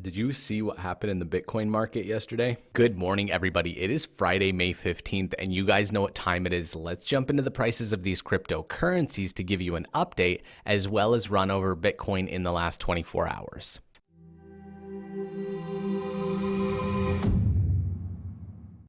Did you see what happened in the Bitcoin market yesterday? Good morning, everybody. It is Friday, May 15th, and you guys know what time it is. Let's jump into the prices of these cryptocurrencies to give you an update, as well as run over Bitcoin in the last 24 hours.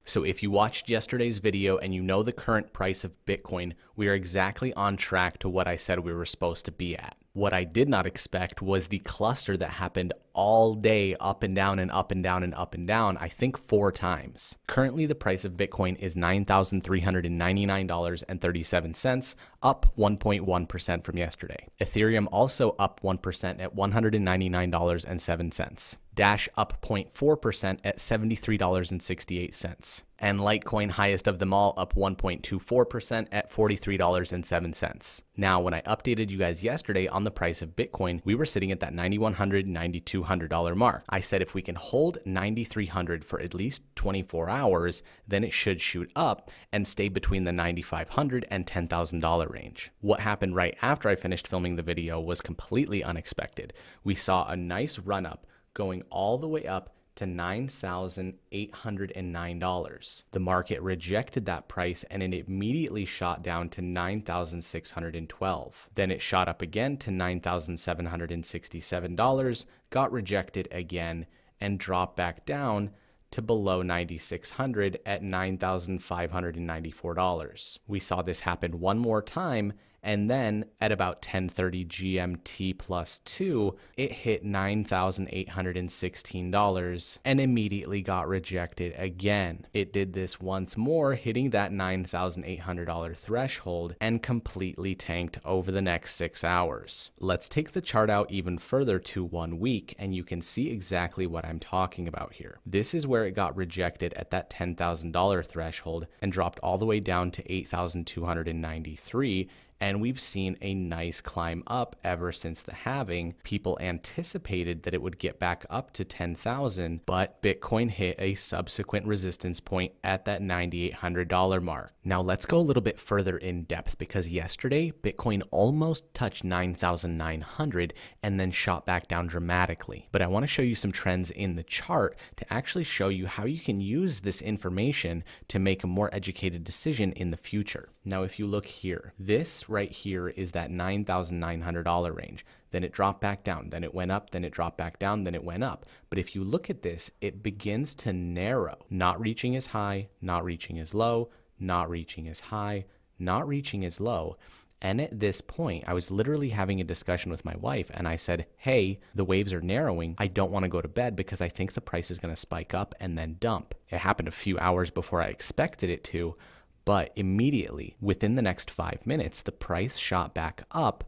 So if you watched yesterday's video and you know the current price of Bitcoin, we are exactly on track to what I said we were supposed to be at. What I did not expect was the cluster that happened all day, up and down and up and down and up and down, I think 4 times. Currently, the price of Bitcoin is $9,399.37, up 1.1% from yesterday. Ethereum also up 1% at $199.07. Dash up 0.4% at $73.68. And Litecoin, highest of them all, up 1.24% at $43.07. Now, when I updated you guys yesterday on the price of Bitcoin, we were sitting at that $9,100, $9,200 mark. I said if we can hold $9,300 for at least 24 hours, then it should shoot up and stay between the $9,500 and $10,000 range. What happened right after I finished filming the video was completely unexpected. We saw a nice run up going all the way up to $9,809. The market rejected that price and it immediately shot down to $9,612. Then it shot up again to $9,767, got rejected again, and dropped back down to below $9,600 at $9,594. We saw this happen one more time, and then at about 10:30 GMT plus 2, it hit $9,816 and immediately got rejected again. It did this once more, hitting that $9,800 threshold and completely tanked over the next 6 hours. Let's take the chart out even further to 1 week, and you can see exactly what I'm talking about here. This is where it got rejected at that $10,000 threshold and dropped all the way down to $8,293. And we've seen a nice climb up ever since the halving. People anticipated that it would get back up to 10,000, but Bitcoin hit a subsequent resistance point at that $9,800 mark. Now let's go a little bit further in depth, because yesterday Bitcoin almost touched 9,900 and then shot back down dramatically. But I want to show you some trends in the chart to actually show you how you can use this information to make a more educated decision in the future. Now, if you look here, this right here is that $9,900 range. Then it dropped back down, then it went up, then it dropped back down, then it went up. But if you look at this, it begins to narrow, not reaching as high, not reaching as low, not reaching as high, not reaching as low. And at this point, I was literally having a discussion with my wife, and I said, hey, the waves are narrowing. I don't want to go to bed because I think the price is going to spike up and then dump. It happened a few hours before I expected it to, but immediately, within the next 5 minutes, the price shot back up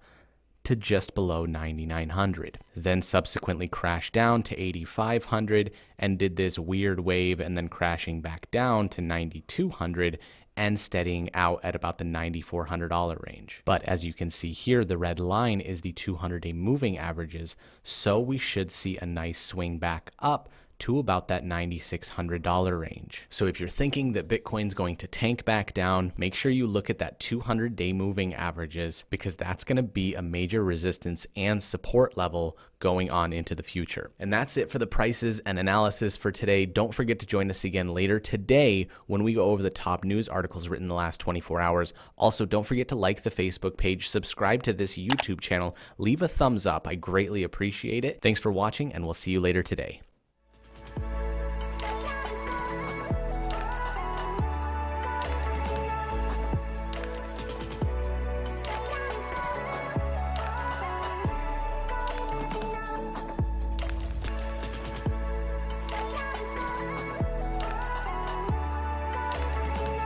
to just below 9,900, then subsequently crashed down to 8,500 and did this weird wave, and then crashing back down to 9,200 and steadying out at about the $9,400 range. But as you can see here, the red line is the 200-day moving averages, so we should see a nice swing back up to about that $9,600 range. So if you're thinking that Bitcoin's going to tank back down, make sure you look at that 200-day moving averages, because that's going to be a major resistance and support level going on into the future. And that's it for the prices and analysis for today. Don't forget to join us again later today when we go over the top news articles written in the last 24 hours. Also, don't forget to like the Facebook page, subscribe to this YouTube channel, leave a thumbs up. I greatly appreciate it. Thanks for watching, and we'll see you later today.